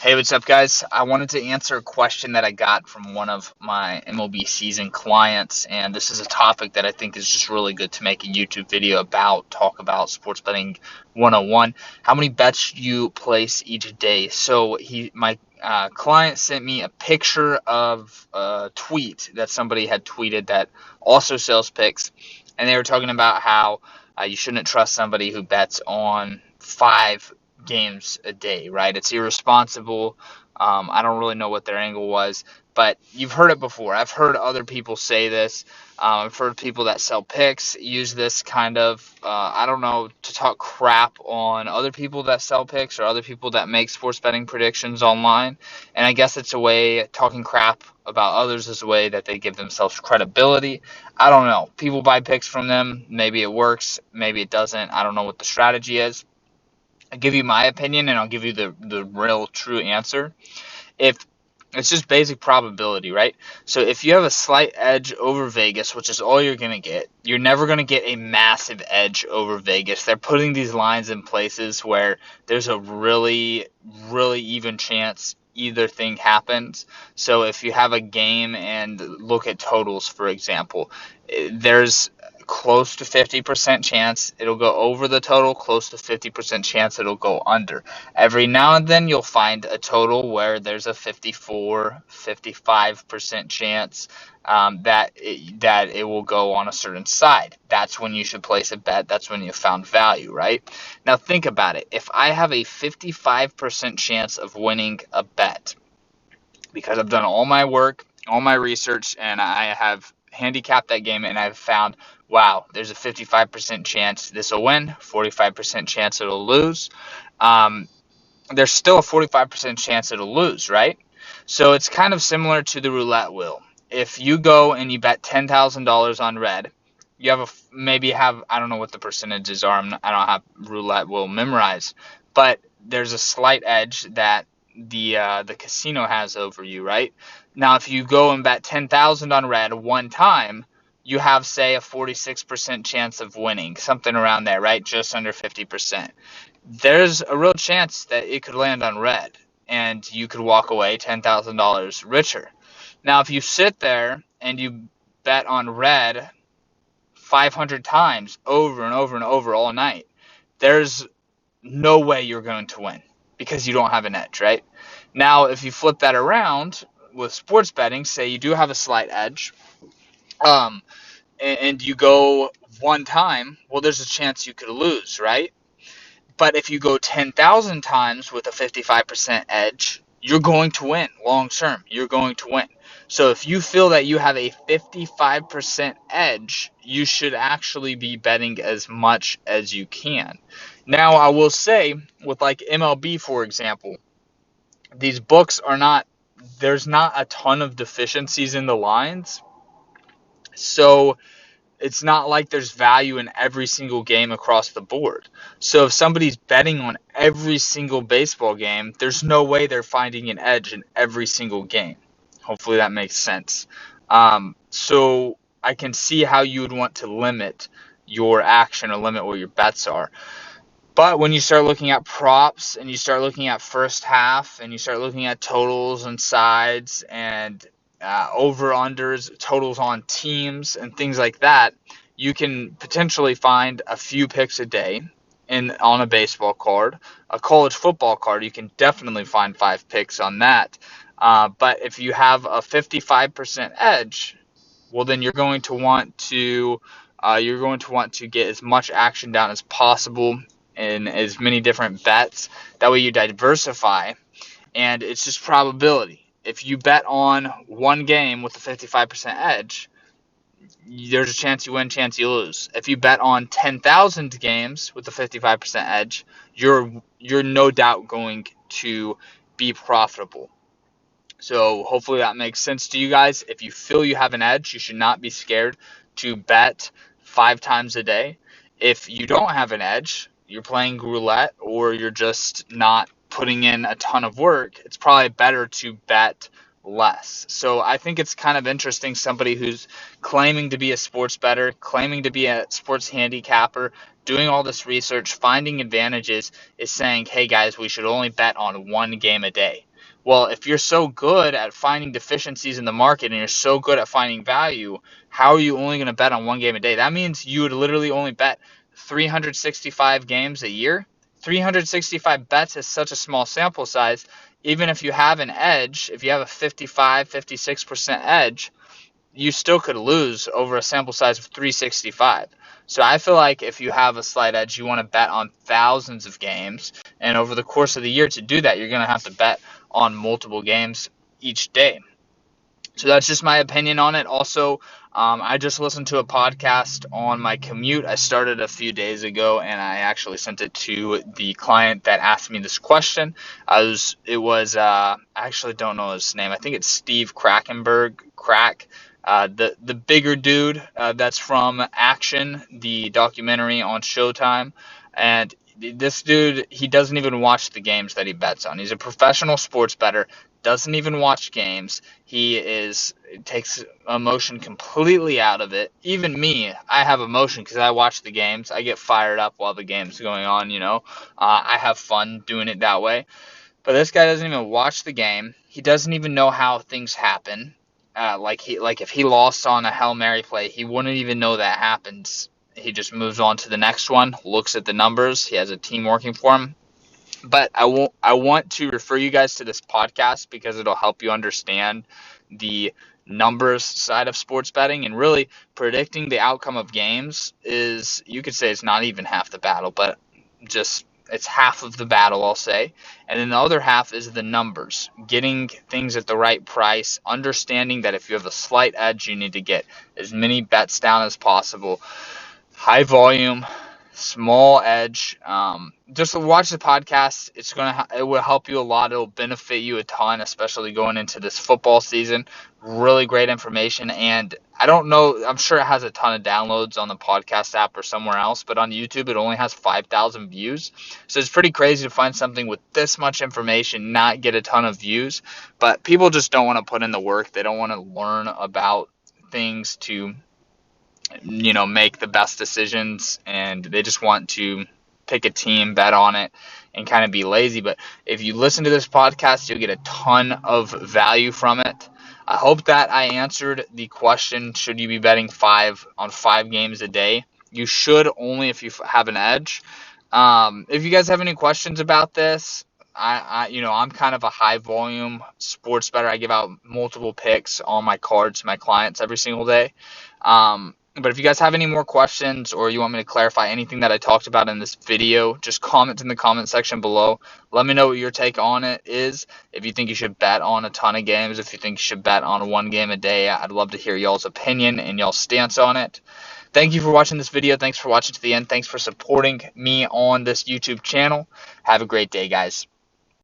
Hey, what's up, guys? I wanted to answer a question that I got from one of my MLB season clients, and this is a topic that I think is just really good to make a YouTube video about, talk about sports betting 101. How many bets you place each day? So my client sent me a picture of a tweet that somebody had tweeted that also sells picks, and they were talking about how you shouldn't trust somebody who bets on 5 games a day, right? It's irresponsible. I don't really know what their angle was, but you've heard it before. I've heard other people say this. I've heard people that sell picks use this kind of, I don't know, to talk crap on other people that sell picks or other people that make sports betting predictions online. And I guess it's a way, talking crap about others is a way that they give themselves credibility. I don't know. People buy picks from them. Maybe it works. Maybe it doesn't. I don't know what the strategy is. I'll give you my opinion and I'll give you the real true answer. If it's just basic probability, right? So if you have a slight edge over Vegas, which is all you're going to get, you're never going to get a massive edge over Vegas. They're putting these lines in places where there's a really, really even chance either thing happens. So if you have a game and look at totals, for example, there's close to 50% chance it'll go over the total, close to 50% chance it'll go under. Every now and then you'll find a total where there's a 54, 55% chance that it will go on a certain side. That's when you should place a bet. That's when you found value, right? Now think about it. If I have a 55% chance of winning a bet, because I've done all my work, all my research, and I have handicapped that game and I've found, wow, there's a 55% chance this will win, 45% chance it'll lose. There's still a 45% chance it'll lose, right? So it's kind of similar to the roulette wheel. If you go and you bet $10,000 on red, you have I don't know what the percentages are. I don't have roulette wheel memorized, but there's a slight edge that the casino has over you, right? Now, if you go and bet 10,000 on red one time, you have, say, a 46% chance of winning, something around there, right? Just under 50%. There's a real chance that it could land on red and you could walk away $10,000 richer. Now, if you sit there and you bet on red 500 times over and over and over all night, there's no way you're going to win because you don't have an edge, right? Now, if you flip that around with sports betting, say you do have a slight edge, um, and you go one time, well, there's a chance you could lose, right? But if you go 10,000 times with a 55% edge, you're going to win long term. You're going to win. So if you feel that you have a 55% edge, you should actually be betting as much as you can. Now, I will say, with like MLB, for example, these books are not, there's not a ton of deficiencies in the lines. So it's not like there's value in every single game across the board. So if somebody's betting on every single baseball game, there's no way they're finding an edge in every single game. Hopefully that makes sense. So I can see how you would want to limit your action or limit what your bets are. But when you start looking at props and you start looking at first half and you start looking at totals and sides and over-unders, totals on teams, and things like that, you can potentially find a few picks a day on a baseball card. A college football card, you can definitely find 5 picks on that. But if you have a 55% edge, well, then you're going to want to get as much action down as possible in as many different bets. That way you diversify, and it's just probability. If you bet on one game with a 55% edge, there's a chance you win, chance you lose. If you bet on 10,000 games with a 55% edge, you're no doubt going to be profitable. So hopefully that makes sense to you guys. If you feel you have an edge, you should not be scared to bet 5 times a day. If you don't have an edge, you're playing roulette or you're just not putting in a ton of work, it's probably better to bet less. So I think it's kind of interesting, somebody who's claiming to be a sports bettor, claiming to be a sports handicapper, doing all this research, finding advantages, is saying, hey guys, we should only bet on one game a day. Well, if you're so good at finding deficiencies in the market and you're so good at finding value, how are you only going to bet on one game a day? That means you would literally only bet 365 games a year. 365 bets is such a small sample size. Even if you have an edge, if you have a 55, 56% edge, you still could lose over a sample size of 365. So I feel like if you have a slight edge, you want to bet on thousands of games. And over the course of the year to do that, you're going to have to bet on multiple games each day. So that's just my opinion on it. Also, I just listened to a podcast on my commute. I started a few days ago, and I actually sent it to the client that asked me this question. I actually don't know his name. I think it's Steve Krakenberg, the bigger dude that's from Action, the documentary on Showtime. And this dude, he doesn't even watch the games that he bets on. He's a professional sports bettor, doesn't even watch games. Takes emotion completely out of it. Even me, I have emotion because I watch the games. I get fired up while the game's going on, I have fun doing it that way. But this guy doesn't even watch the game. He doesn't even know how things happen. Like if he lost on a Hail Mary play, he wouldn't even know that happens. He just moves on to the next one, looks at the numbers. He has a team working for him. But I want to refer you guys to this podcast because it'll help you understand the numbers side of sports betting, and really predicting the outcome of games is, you could say, it's not even half the battle, but just it's half of the battle, I'll say. And then the other half is the numbers, getting things at the right price, understanding that if you have a slight edge, you need to get as many bets down as possible. High volume, small edge. Just watch the podcast. It will help you a lot. It'll benefit you a ton, especially going into this football season. Really great information. And I don't know, I'm sure it has a ton of downloads on the podcast app or somewhere else, but on YouTube it only has 5,000 views. So it's pretty crazy to find something with this much information not get a ton of views. But people just don't want to put in the work. They don't want to learn about things to make the best decisions, and they just want to pick a team, bet on it, and kind of be lazy. But if you listen to this podcast, you'll get a ton of value from it. I hope that I answered the question, should you be betting 5 games a day? You should, only if you have an edge. If you guys have any questions about this, I'm kind of a high volume sports bettor. I give out multiple picks on my cards to my clients every single day. But if you guys have any more questions, or you want me to clarify anything that I talked about in this video, just comment in the comment section below. Let me know what your take on it is. If you think you should bet on a ton of games, if you think you should bet on 1 game a day, I'd love to hear y'all's opinion and y'all's stance on it. Thank you for watching this video. Thanks for watching to the end. Thanks for supporting me on this YouTube channel. Have a great day, guys.